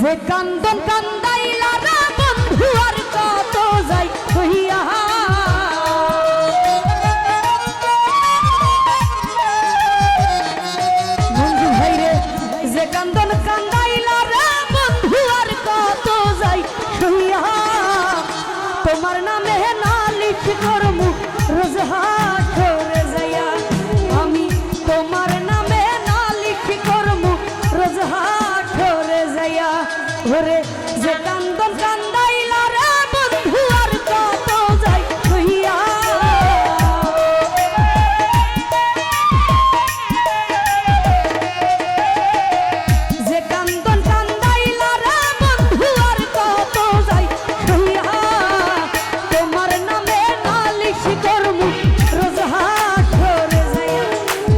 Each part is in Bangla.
যে কান্দন কান্দাইলা রে বন্ধু আর কত যাই কইয়া বন্ধু ভাই রে যে কান্দন কান্দাইলা রে বন্ধু আর কত যাই কইয়া তোমার নামে নালিশ করমু রোজ হাটরে যাইয়া আমি তোমার নামে নালিশ করমু রোজ হাটরে যাইয়া ওরে যে কান্দন কান্দাইলা রে বন্ধু আর কত যাই কইয়া যে কান্দন কান্দাইলা রে বন্ধু আর কত যাই কইয়া তোমার নামে নালিশ করমু রোজ হাটরে যাইয়া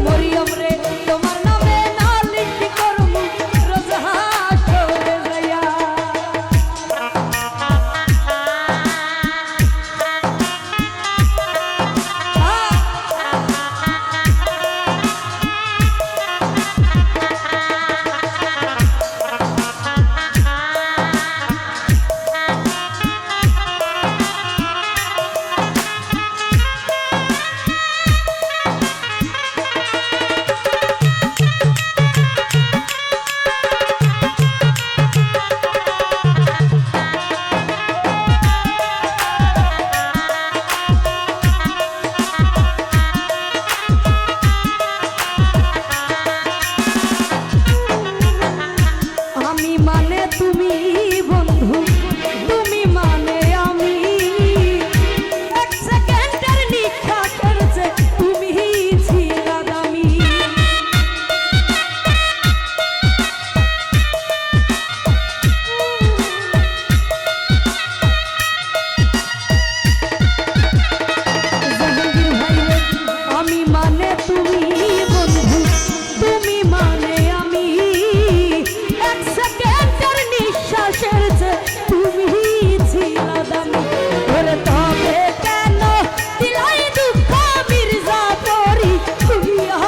মরিয়ম রে তোমার নামে নালিশ করমু রোজ হাটরে যাইয়া আমি মানে তুমি বন্ধু তুমি মানে আমি এক সেকেন্ডের নিঃশ্বাসের যে তুমি ছিলা দামি জাহাঙ্গীর ভাই রে, আমি মানে তুমি বন্ধু তুমি মানে আমি এক সেকেন্ডের নিঃশ্বাসের যে তুমি ছিলা দামি ওরে তবে কেন দিলাই দুঃখ মির্জাপুরি খুইয়া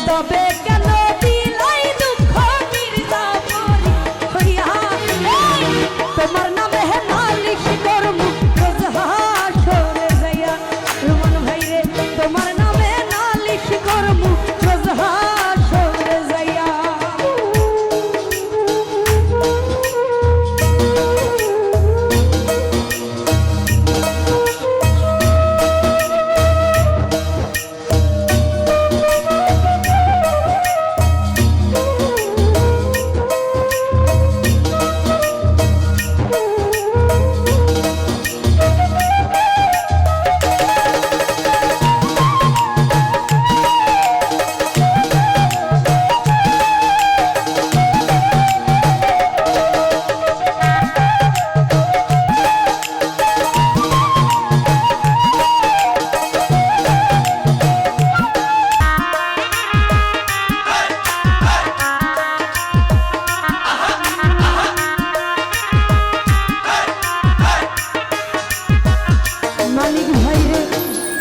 তবে কেন দিলাই দুঃখ মির্জাপুরি খুইয়া তোমার নামে নালিশ করমু রোজ হাটরে যাইয়া রুমন ভাই রে তোমার নামে নালিশ করমু রোজ হাটরে যাইয়া মালিক ভাই রে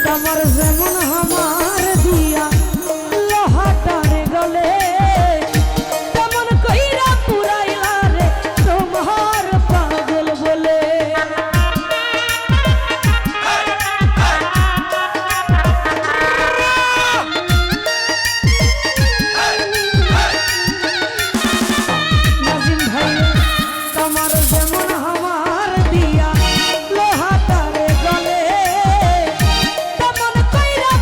তোমার যেমন আমার দিয়া লোহাটারে গলে তেমন কইরা পুরাইলা রে তোমার পাগল বলে নাজিম ভাই রে তোমার যেমন আমার দিয়া লোহাটারে গলে তেমন কইরা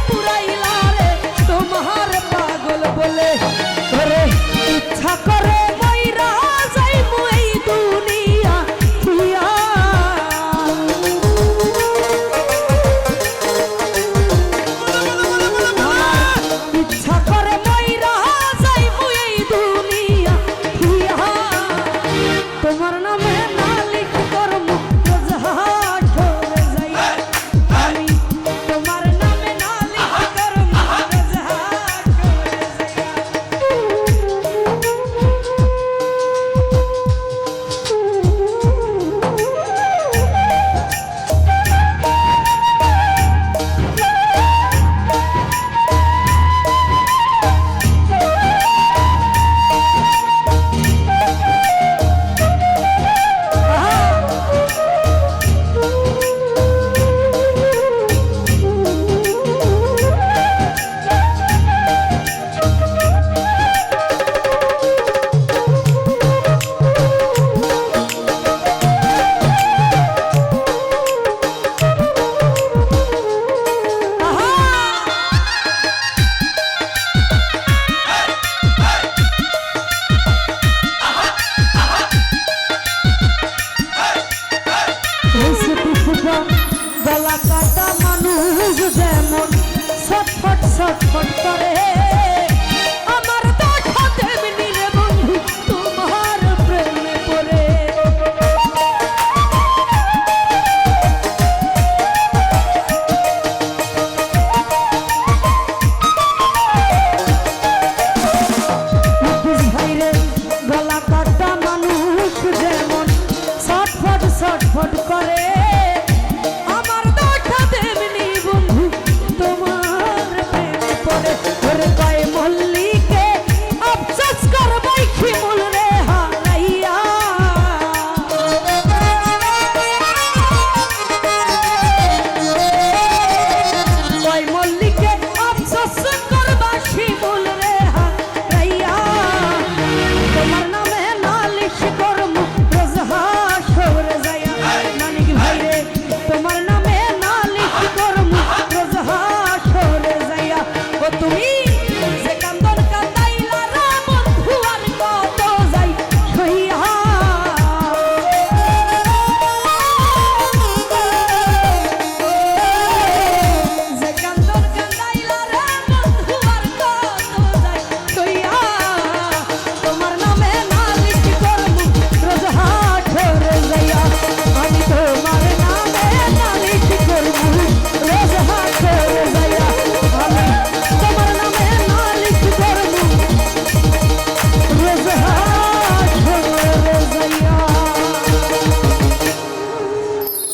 ছটফট ছটফট করে